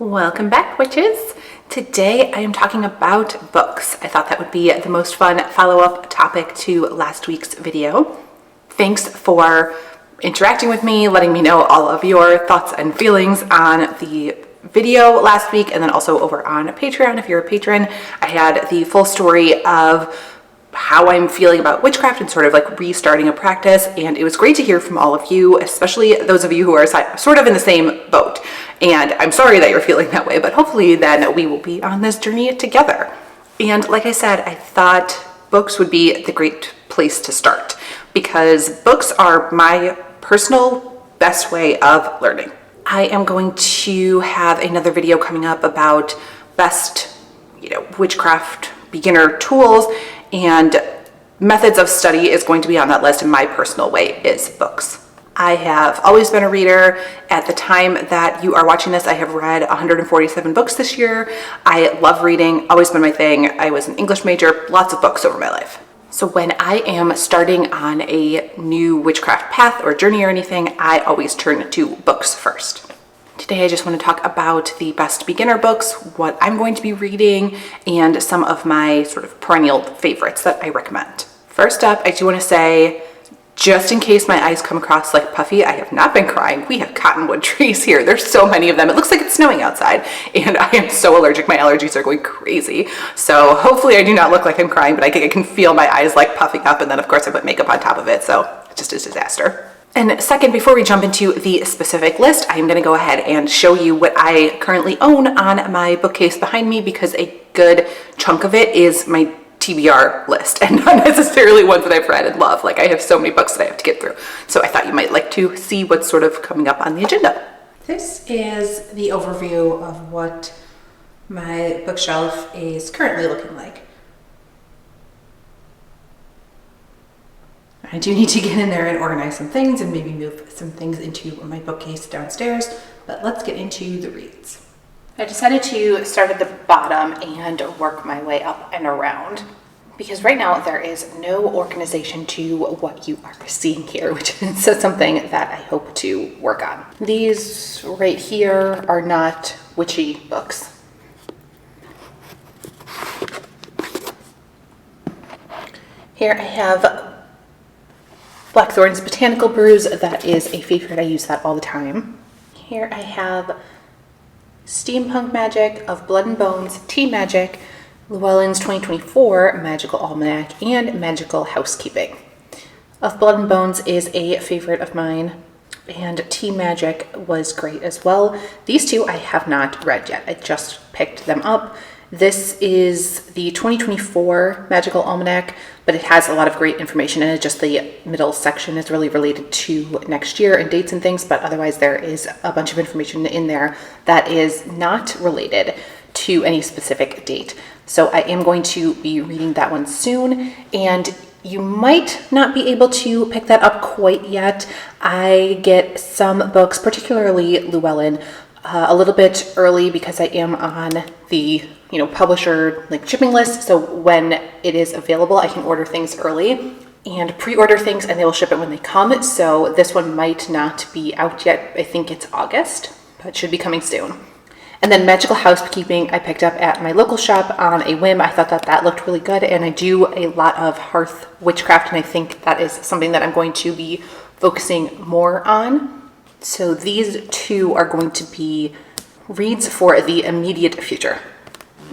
Welcome back, witches. Today I am talking about books. I thought that would be the most fun follow-up topic to last week's video. Thanks for interacting with me, letting me know all of your thoughts and feelings on the video last week, and then also over on Patreon if you're a patron. I had the full story of how I'm feeling about witchcraft and sort of like restarting a practice, and it was great to hear from all of you, especially those of you who are sort of in the same boat. And I'm sorry that you're feeling that way, but hopefully then we will be on this journey together. And like I said, I thought books would be the great place to start because books are my personal best way of learning. I am going to have another video coming up about best, witchcraft beginner tools, and methods of study is going to be on that list, and my personal way is books. I have always been a reader. At the time that you are watching this, I have read 147 books this year. I love reading, always been my thing. I was an English major, lots of books over my life. So when I am starting on a new witchcraft path or journey or anything, I always turn to books first. Today I just want to talk about the best beginner books, what I'm going to be reading, and some of my sort of perennial favorites that I recommend. First up, I do want to say, just in case my eyes come across like puffy, I have not been crying. We have cottonwood trees here. There's so many of them. It looks like it's snowing outside, and I am so allergic. My allergies are going crazy. So hopefully I do not look like I'm crying, but I can feel my eyes like puffing up, and then of course I put makeup on top of it, so it's just a disaster. And second, before we jump into the specific list, I am going to go ahead and show you what I currently own on my bookcase behind me, because a good chunk of it is my TBR list and not necessarily ones that I've read and love. Like, I have so many books that I have to get through. So I thought you might like to see what's sort of coming up on the agenda. This is the overview of what my bookshelf is currently looking like. I do need to get in there and organize some things and maybe move some things into my bookcase downstairs, but let's get into the reads. I decided to start at the bottom and work my way up and around, because right now there is no organization to what you are seeing here, which is something that I hope to work on. These right here are not witchy books. Here I have Blackthorn's Botanical Brews. That is a favorite. I use that all the time. Here I have Steampunk Magic, Of Blood and Bones, Tea Magic, Llewellyn's 2024 Magical Almanac, and Magical Housekeeping. Of Blood and Bones is a favorite of mine, and Tea Magic was great as well. These two I have not read yet. I just picked them up. This is the 2024 Magical Almanac, but it has a lot of great information in it. Just the middle section is really related to next year and dates and things, but otherwise there is a bunch of information in there that is not related to any specific date. So I am going to be reading that one soon, and you might not be able to pick that up quite yet. I get some books, particularly Llewellyn, a little bit early because I am on the publisher shipping list. So when it is available, I can order things early and pre-order things, and they will ship it when they come. So this one might not be out yet. I think it's August, but it should be coming soon. And then Magical Housekeeping I picked up at my local shop on a whim. I thought that looked really good, and I do a lot of hearth witchcraft, and I think that is something that I'm going to be focusing more on. So these two are going to be reads for the immediate future.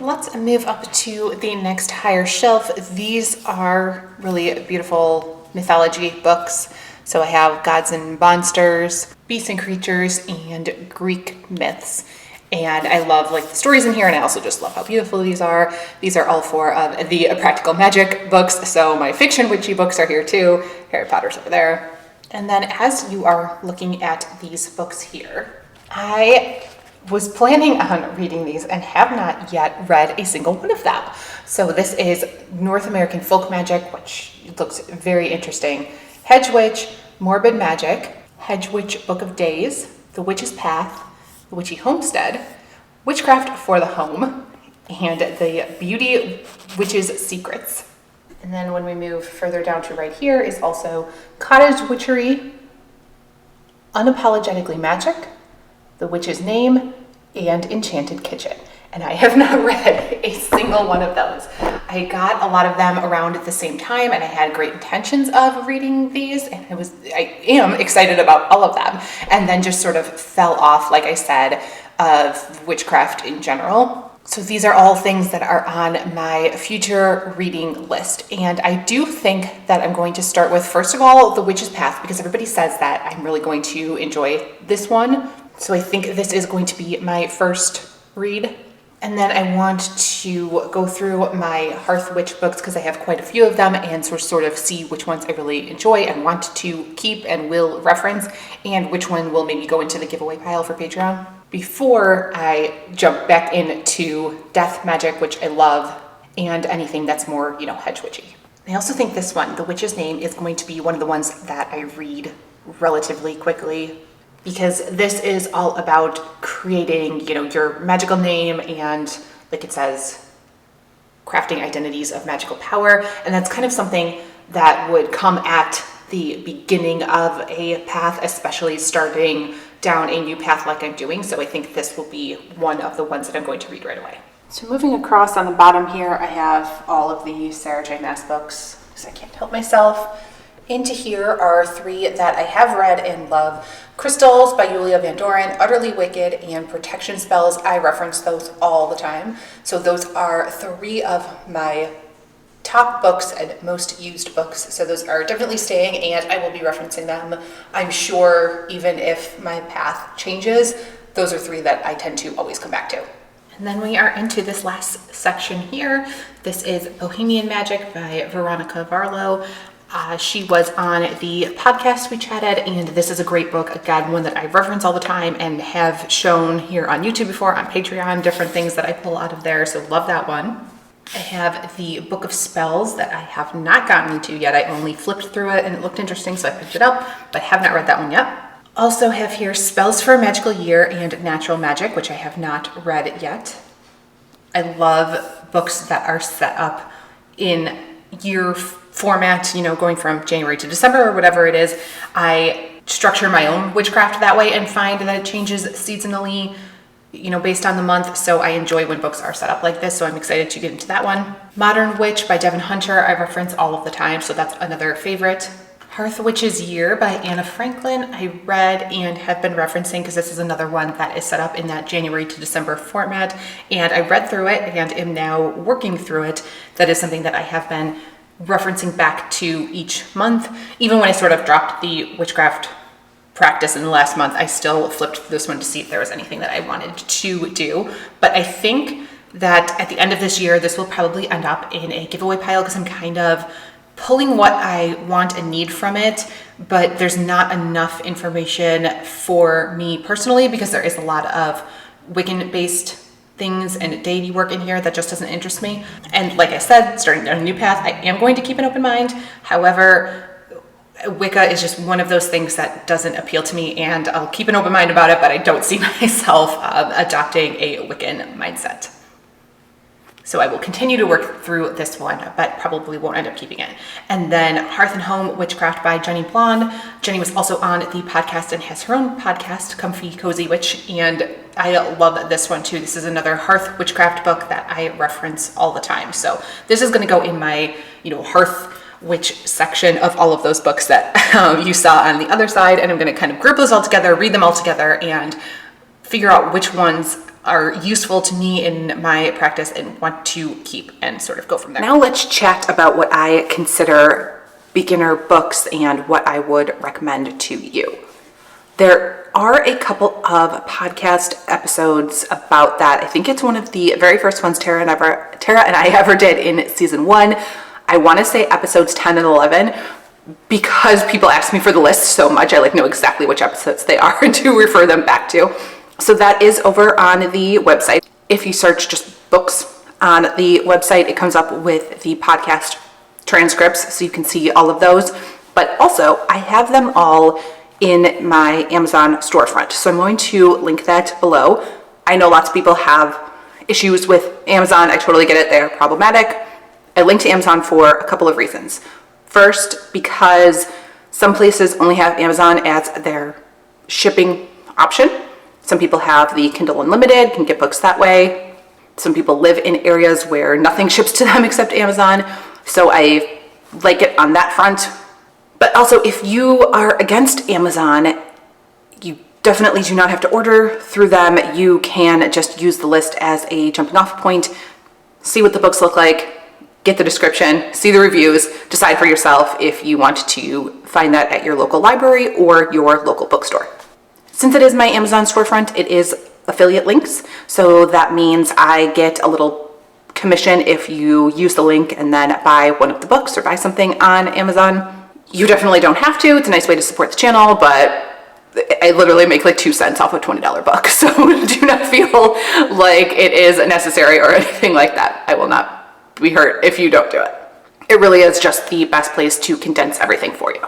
Let's move up to the next higher shelf. These are really beautiful mythology books. So I have Gods and Monsters, Beasts and Creatures, and Greek myths. And I love the stories in here, and I also just love how beautiful these are. These are all four of the practical magic books. So my fiction witchy books are here too. Harry Potter's over there. And then as you are looking at these books here, I was planning on reading these and have not yet read a single one of them. So this is North American Folk Magic, which looks very interesting. Hedge Witch, Morbid Magic, Hedge Witch Book of Days, The Witch's Path, The Witchy Homestead, Witchcraft for the Home, and The Beauty Witch's Secrets. And then when we move further down to right here is also Cottage Witchery, Unapologetically Magic, The Witch's Name, and Enchanted Kitchen. And I have not read a single one of those. I got a lot of them around at the same time, and I had great intentions of reading these, and I am excited about all of them, and then just sort of fell off, like I said, of witchcraft in general. So these are all things that are on my future reading list. And I do think that I'm going to start with, first of all, The Witch's Path, because everybody says that I'm really going to enjoy this one. So I think this is going to be my first read. And then I want to go through my Hearth Witch books because I have quite a few of them, and sort of see which ones I really enjoy and want to keep and will reference, and which one will maybe go into the giveaway pile for Patreon, before I jump back into Death Magic, which I love, and anything that's more, hedge witchy. I also think this one, The Witch's Name, is going to be one of the ones that I read relatively quickly, because this is all about creating, your magical name and, like it says, crafting identities of magical power. And that's kind of something that would come at the beginning of a path, especially starting down a new path like I'm doing. So I think this will be one of the ones that I'm going to read right away. So moving across on the bottom here, I have all of the Sarah J. Maas books, because I can't help myself. Into here are 3 that I have read and love. Crystals by Julia Van Doren, Utterly Wicked, and Protection Spells. I reference those all the time. So those are 3 of my top books and most used books. So those are definitely staying, and I will be referencing them. I'm sure even if my path changes, those are 3 that I tend to always come back to. And then we are into this last section here. This is Bohemian Magic by Veronica Varlow. She was on the podcast we chatted, and this is a great book. Again, one that I reference all the time and have shown here on YouTube before, on Patreon, different things that I pull out of there. So love that one. I have the Book of Spells that I have not gotten into yet. I only flipped through it and it looked interesting, so I picked it up, but have not read that one yet. Also have here Spells for a Magical Year and Natural Magic, which I have not read yet. I love books that are set up in year format, going from January to December or whatever it is. I structure my own witchcraft that way and find that it changes seasonally, based on the month. So I enjoy when books are set up like this. So I'm excited to get into that one. Modern Witch by Devin Hunter, I reference all of the time. So that's another favorite. Hearth Witch's Year by Anna Franklin, I read and have been referencing because this is another one that is set up in that January to December format. And I read through it and am now working through it. That is something that I have been referencing back to each month. Even when I sort of dropped the witchcraft practice in the last month, I still flipped this one to see if there was anything that I wanted to do. But I think that at the end of this year, this will probably end up in a giveaway pile because I'm kind of pulling what I want and need from it, but there's not enough information for me personally because there is a lot of Wiccan-based things and deity work in here that just doesn't interest me. And like I said, starting down a new path, I am going to keep an open mind. However, Wicca is just one of those things that doesn't appeal to me, and I'll keep an open mind about it, but I don't see myself adopting a Wiccan mindset. So I will continue to work through this one, but probably won't end up keeping it. And then Hearth and Home Witchcraft by Jenny Blonde. Jenny was also on the podcast and has her own podcast, Comfy Cozy Witch, and I love this one too. This is another Hearth Witchcraft book that I reference all the time. So this is going to go in my, Hearth Witch section of all of those books that you saw on the other side, and I'm going to kind of group those all together, read them all together, and figure out which ones are useful to me in my practice and want to keep, and sort of go from there. Now let's chat about what I consider beginner books and what I would recommend to you. There are a couple of podcast episodes about that. I think it's one of the very first ones Tara and I ever did in season 1. I want to say episodes 10 and 11 because people ask me for the list so much. I know exactly which episodes they are to refer them back to. So that is over on the website. If you search just books on the website, it comes up with the podcast transcripts, so you can see all of those. But also, I have them all in my Amazon storefront. So I'm going to link that below. I know lots of people have issues with Amazon. I totally get it. They're problematic. I linked to Amazon for a couple of reasons. First, because some places only have Amazon as their shipping option. Some people have the Kindle Unlimited, can get books that way. Some people live in areas where nothing ships to them except Amazon, so I like it on that front. But also, if you are against Amazon, you definitely do not have to order through them. You can just use the list as a jumping off point, see what the books look like, get the description, see the reviews, decide for yourself if you want to find that at your local library or your local bookstore. Since it is my Amazon storefront, it is affiliate links, so that means I get a little commission if you use the link and then buy one of the books or buy something on Amazon. You definitely don't have to. It's a nice way to support the channel, but I literally make like 2 cents off a $20 book, so do not feel like it is necessary or anything like that. I will not be hurt if you don't do it. It really is just the best place to condense everything for you.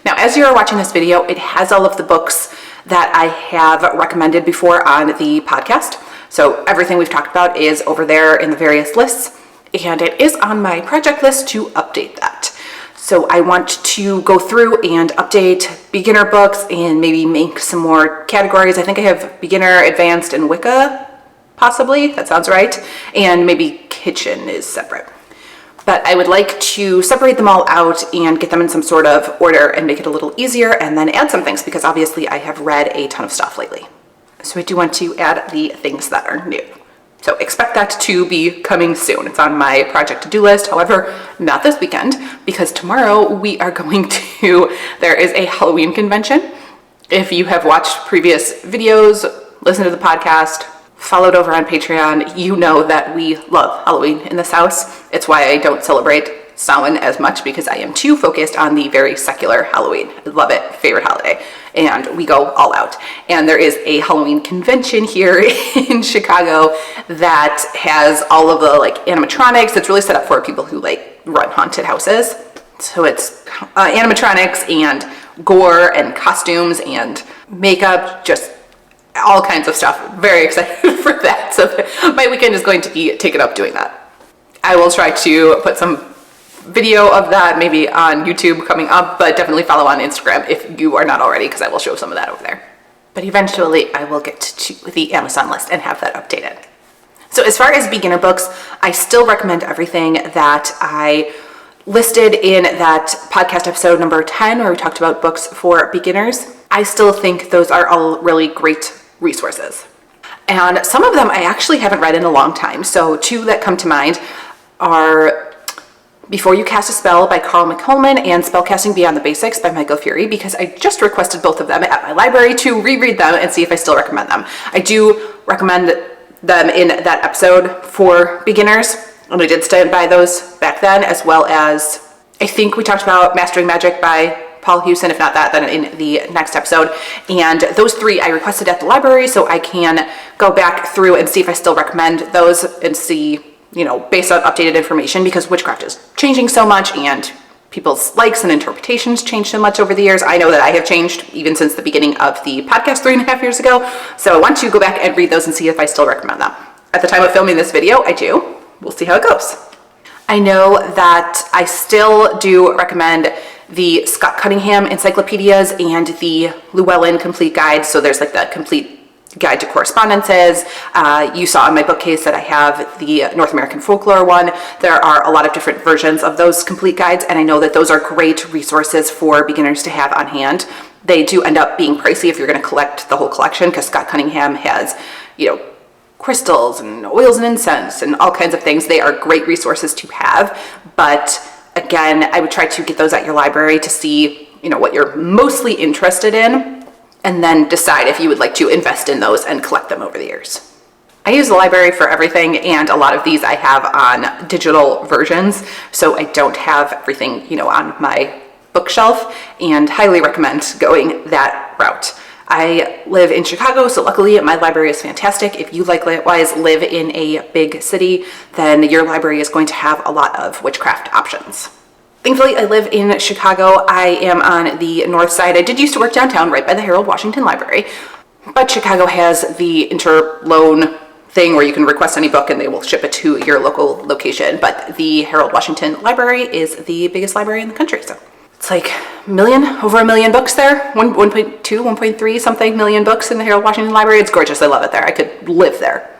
Now, as you're watching this video, it has all of the books that I have recommended before on the podcast. So everything we've talked about is over there in the various lists, and it is on my project list to update that. So I want to go through and update beginner books and maybe make some more categories. I think I have beginner, advanced, and Wicca, possibly. That sounds right. And maybe kitchen is separate. But I would like to separate them all out and get them in some sort of order and make it a little easier, and then add some things because obviously I have read a ton of stuff lately. So I do want to add the things that are new. So expect that to be coming soon. It's on my project to-do list. However, not this weekend, because tomorrow we are going to, there is a Halloween convention. If you have watched previous videos, listened to the podcast, followed over on Patreon, you know that we love Halloween in this house. It's why I don't celebrate Samhain as much, because I am too focused on the very secular Halloween. I love it, favorite holiday, and we go all out. And there is a Halloween convention here in Chicago that has all of the like animatronics. It's really set up for people who like run haunted houses. So it's animatronics and gore and costumes and makeup, just all kinds of stuff. Very excited for that. So my weekend is going to be taken up doing that. I will try to put some video of that maybe on YouTube coming up, but definitely follow on Instagram if you are not already, because I will show some of that over there. But eventually I will get to the Amazon list and have that updated. So as far as beginner books, I still recommend everything that I listed in that podcast episode number 10, where we talked about books for beginners. I still think those are all really great resources. And some of them I actually haven't read in a long time. So 2 that come to mind are Before You Cast a Spell by Carl McColman and Spellcasting Beyond the Basics by Michael Fury, because I just requested both of them at my library to reread them and see if I still recommend them. I do recommend them in that episode for beginners, and I did stand by those back then, as well as I think we talked about Mastering Magic by Paul Hewson. If not that, then in the next episode. And those 3 I requested at the library, so I can go back through and see if I still recommend those and see, you know, based on updated information, because witchcraft is changing so much and people's likes and interpretations change so much over the years. I know that I have changed even since the beginning of the podcast 3.5 years ago. So I want to go back and read those and see if I still recommend them. At the time of filming this video, I do. We'll see how it goes. I know that I still do recommend the Scott Cunningham encyclopedias and the Llewellyn complete guides. So there's like the complete guide to correspondences. You saw in my bookcase that I have the North American folklore one. There are a lot of different versions of those complete guides, and I know that those are great resources for beginners to have on hand. They do end up being pricey if you're going to collect the whole collection, because Scott Cunningham has, you know, crystals and oils and incense and all kinds of things. They are great resources to have, but again, I would try to get those at your library to see, you know, what you're mostly interested in, and then decide if you would like to invest in those and collect them over the years. I use the library for everything, and a lot of these I have on digital versions, so I don't have everything, you know, on my bookshelf, and highly recommend going that route. I live in Chicago, so luckily my library is fantastic. If you likewise live in a big city, then your library is going to have a lot of witchcraft options. Thankfully, I live in Chicago. I am on the north side. I did used to work downtown right by the Harold Washington Library, but Chicago has the interloan thing where you can request any book and they will ship it to your local location. But the Harold Washington Library is the biggest library in the country, so it's like over a million books there, 1.2, 1.3 something million books in the Harold Washington Library. It's gorgeous. I love it there. I could live there.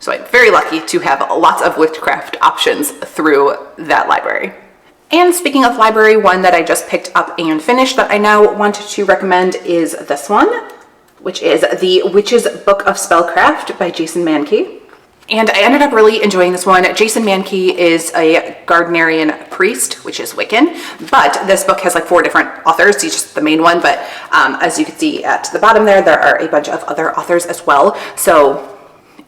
So I'm very lucky to have lots of witchcraft options through that library. And speaking of library, one that I just picked up and finished that I now wanted to recommend is this one, which is The Witch's Book of Spellcraft by Jason Mankey. And I ended up really enjoying this one. Jason Mankey is a Gardnerian priest, which is Wiccan, but this book has like 4 different authors. He's just the main one, but as you can see at the bottom there are a bunch of other authors as well. So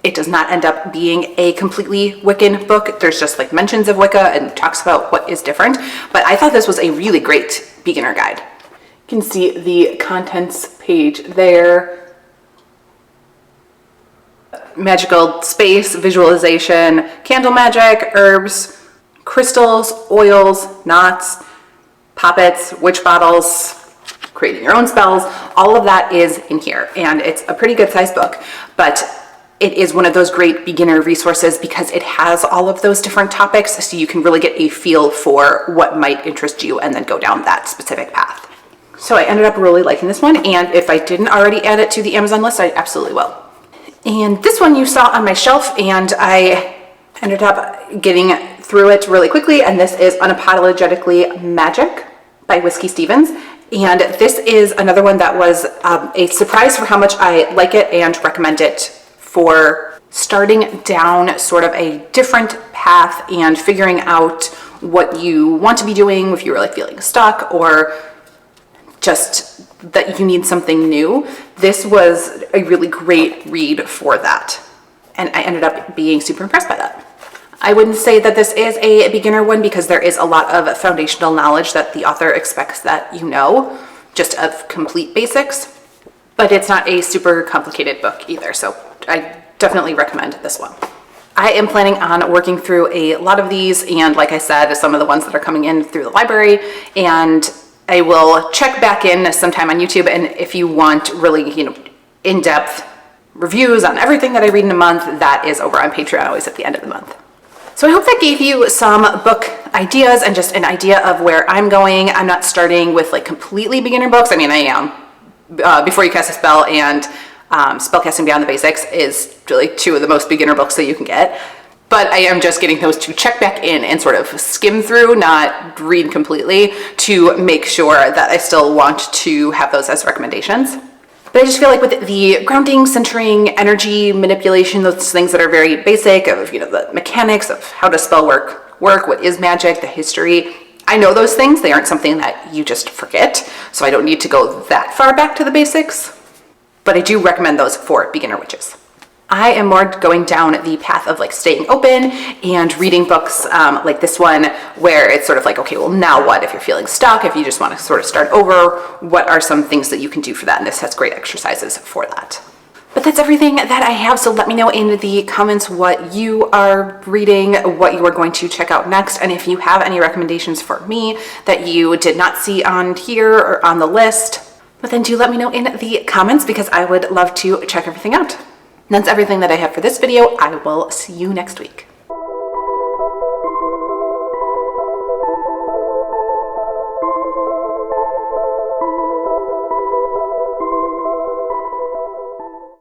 it does not end up being a completely Wiccan book. There's just like mentions of Wicca and talks about what is different. But I thought this was a really great beginner guide. You can see the contents page there. Magical space, visualization, candle magic, herbs, crystals, oils, knots, poppets, witch bottles, creating your own spells. All of that is in here. And it's a pretty good sized book, but it is one of those great beginner resources because it has all of those different topics, so you can really get a feel for what might interest you and then go down that specific path. So I ended up really liking this one, and if I didn't already add it to the Amazon list, I absolutely will. And this one you saw on my shelf, and I ended up getting through it really quickly, and this is Unapologetically Magic by Whiskey Stevens. And this is another one that was a surprise for how much I like it and recommend it for starting down sort of a different path and figuring out what you want to be doing if you're like feeling stuck or just that you need something new. This was a really great read for that. And I ended up being super impressed by that. I wouldn't say that this is a beginner one because there is a lot of foundational knowledge that the author expects that you know, just of complete basics, but it's not a super complicated book either. So I definitely recommend this one. I am planning on working through a lot of these, and like I said, some of the ones that are coming in through the library, and I will check back in sometime on YouTube. And if you want really, in-depth reviews on everything that I read in a month, that is over on Patreon, always at the end of the month. So I hope that gave you some book ideas and just an idea of where I'm going. I'm not starting with like completely beginner books. I mean, I am. Before You Cast a Spell and Spellcasting Beyond the Basics is really 2 of the most beginner books that you can get. But I am just getting those to check back in and sort of skim through, not read completely, to make sure that I still want to have those as recommendations. But I just feel like with the grounding, centering, energy manipulation, those things that are very basic of, the mechanics of how does spell work, what is magic, the history, I know those things. They aren't something that you just forget, so I don't need to go that far back to the basics. But I do recommend those for beginner witches. I am more going down the path of like staying open and reading books like this one, where it's sort of like, okay, well, now what? If you're feeling stuck, if you just want to sort of start over, what are some things that you can do for that? And this has great exercises for that. But that's everything that I have, so let me know in the comments what you are reading, what you are going to check out next, and if you have any recommendations for me that you did not see on here or on the list. But then do let me know in the comments because I would love to check everything out. And that's everything that I have for this video. I will see you next week.